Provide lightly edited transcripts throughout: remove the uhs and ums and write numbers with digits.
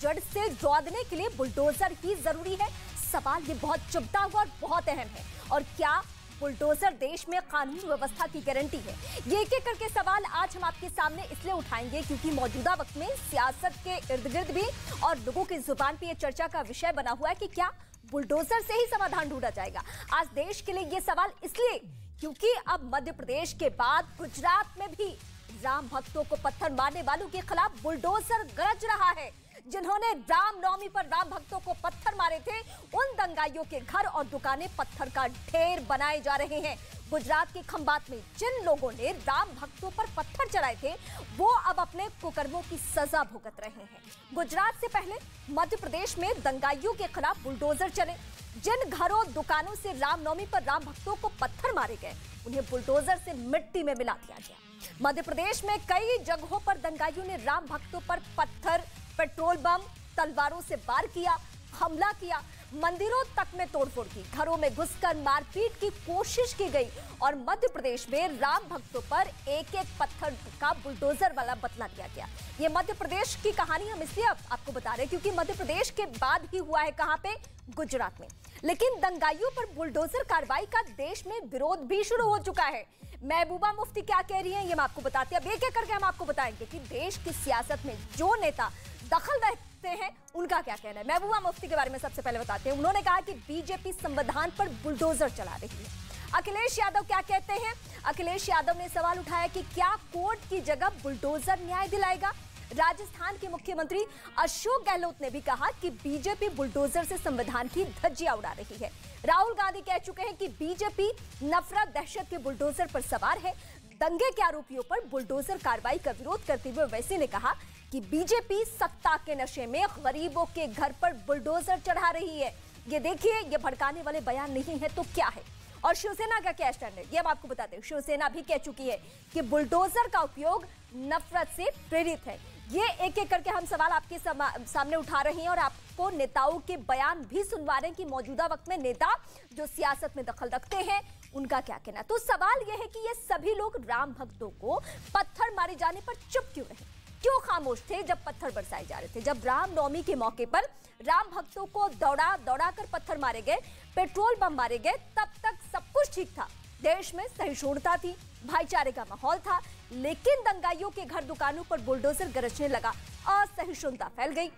जड़ से जोड़ने के लिए बुलडोजर ही जरूरी है? सवाल ये बहुत चुभता हुआ और बहुत अहम है। और क्या बुलडोजर देश में कानून व्यवस्था की गारंटी है? ये एक एक करके सवाल आज हम आपके सामने इसलिए उठाएंगे क्योंकि मौजूदा वक्त में सियासत के इर्द गिर्द भी और लोगों की जुबान पे ये चर्चा का विषय बना हुआ है कि क्या बुलडोजर से ही समाधान ढूंढा जाएगा। आज देश के लिए ये सवाल इसलिए क्योंकि अब मध्य प्रदेश के बाद गुजरात में भी राम भक्तों को पत्थर मारने वालों के खिलाफ बुलडोजर गरज रहा है। जिन्होंने रामनवमी पर राम भक्तों को पत्थर मारे थे, उन दंगाइयों के घर और दुकानें पत्थर का ढेर बनाए जा रहे हैं। गुजरात के खंभात में जिन लोगों ने राम भक्तों पर पत्थर चलाए थे, वो अब अपने कुकर्मों की सजा भुगत रहे हैं। गुजरात से पहले मध्य प्रदेश में दंगाइयों के खिलाफ बुलडोजर चले। जिन घरों दुकानों से रामनवमी पर राम भक्तों को पत्थर मारे गए, उन्हें बुलडोजर से मिट्टी में मिला दिया गया। मध्य प्रदेश में कई जगहों पर दंगाइयों ने राम भक्तों पर पत्थर, पेट्रोल बम, तलवारों से वार किया, हमला किया, मंदिरों तक में तोड़फोड़ की, घरों में घुसकर मारपीट की कोशिश की गई और मध्य प्रदेश में राम भक्तों पर एक एक पत्थर का बुलडोजर वाला बदला लिया गया। ये मध्य प्रदेश की कहानी हम इसलिए आपको बता रहे हैं क्योंकि मध्य प्रदेश के बाद ही हुआ है कहां पे? गुजरात में। लेकिन दंगाइयों पर बुलडोजर कार्रवाई का देश में विरोध भी शुरू हो चुका है। महबूबा मुफ्ती क्या कह रही हैं, ये हम आपको बताते हैं। अब एक एक करके हम आपको बताएंगे कि देश की सियासत में जो नेता दखल रखते हैं उनका क्या कहना है। महबूबा मुफ्ती के बारे में सबसे पहले बताते हैं। उन्होंने कहा कि बीजेपी संविधान पर बुलडोजर चला रही है। अखिलेश यादव क्या कहते हैं? अखिलेश यादव ने सवाल उठाया कि क्या कोर्ट की जगह बुलडोजर न्याय दिलाएगा। राजस्थान के मुख्यमंत्री अशोक गहलोत ने भी कहा कि बीजेपी बुलडोजर से संविधान की धज्जियां उड़ा रही है। राहुल गांधी कह चुके हैं कि बीजेपी नफरत दहशत के बुलडोजर पर सवार है। दंगे के आरोपियों पर बुलडोजर कार्रवाई का विरोध करते हुए वैसे ने कहा कि बीजेपी सत्ता के नशे में गरीबों के घर पर बुलडोजर चढ़ा रही है। ये देखिए, ये भड़काने वाले बयान नहीं है तो क्या है। और शिवसेना का क्या स्टैंड है, ये हम आपको बताते हैं। शिवसेना भी कह चुकी है कि बुलडोजर का उपयोग नफरत से प्रेरित है। ये एक एक करके हम सवाल आपके सामने उठा रहे हैं और आपको नेताओं के बयान भी सुनवा रहे हैं कि मौजूदा वक्त में नेता जो सियासत में दखल रखते हैं उनका क्या कहना है। तो सवाल यह है कि ये सभी लोग राम भक्तों को पत्थर मारे जाने पर चुप क्यों रहे, क्यों खामोश थे जब पत्थर बरसाए जा रहे थे? जब रामनवमी के मौके पर राम भक्तों को दौड़ा कर पत्थर मारे गए, पेट्रोल बम मारे गए, तब तक सब कुछ ठीक था। देश में सहिष्णुता थी, भाईचारे का माहौल था। लेकिन दंगाइयों के घर दुकानों पर बुलडोजर गरजने लगा, असहिष्णुता फैल गई,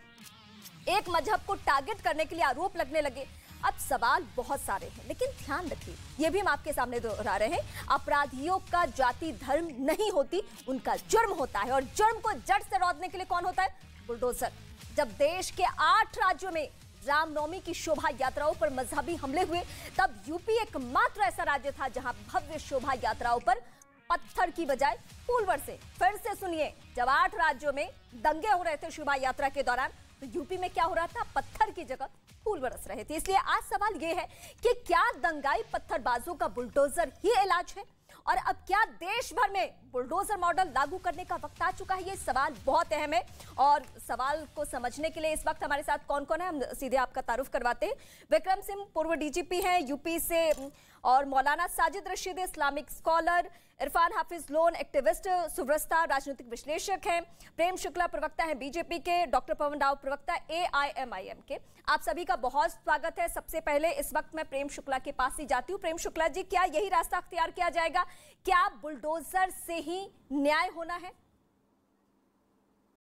एक मजहब को टारगेट करने के लिए आरोप लगने लगे। अब सवाल बहुत सारे हैं, लेकिन ध्यान रखिए, ये भी हम आपके सामने दोहरा रहे हैं, अपराधियों का जाति धर्म नहीं होती, उनका जुर्म होता है। और जुर्म को जड़ से रौंदने के लिए कौन होता है? बुलडोजर। जब देश के 8 राज्यों में रामनवमी की शोभा यात्राओं पर मजहबी हमले हुए, तब यूपी एकमात्र ऐसा राज्य था जहां भव्य शोभा यात्राओं पर पत्थर की बजाय फूल बरसे। फिर से सुनिए, जब 8 राज्यों में दंगे हो रहे थे शोभा यात्रा के दौरान, तो यूपी में क्या हो रहा था? पत्थर की जगह फूल बरस रहे थे। इसलिए आज सवाल यह है कि क्या दंगाई पत्थरबाजों का बुलडोजर ही इलाज है? और अब क्या देश भर में बुलडोजर मॉडल लागू करने का वक्त आ चुका है? ये सवाल बहुत अहम है और सवाल को समझने के लिए इस वक्त हमारे साथ कौन कौन है, हम सीधे आपका तारुफ करवाते हैं। विक्रम सिंह पूर्व डीजीपी हैं यूपी से, और मौलाना साजिद रशीद इस्लामिक स्कॉलर, इरफान हाफिज लोन एक्टिविस्ट, सुव्रस्ता राजनीतिक विश्लेषक हैं, प्रेम शुक्ला प्रवक्ता हैं बीजेपी के, डॉक्टर पवन राव प्रवक्ता AIMIM के। आप सभी का बहुत स्वागत है। सबसे पहले इस वक्त मैं प्रेम शुक्ला के पास ही जाती हूँ। प्रेम शुक्ला जी, क्या यही रास्ता अख्तियार किया जाएगा? क्या बुलडोजर से ही न्याय होना है?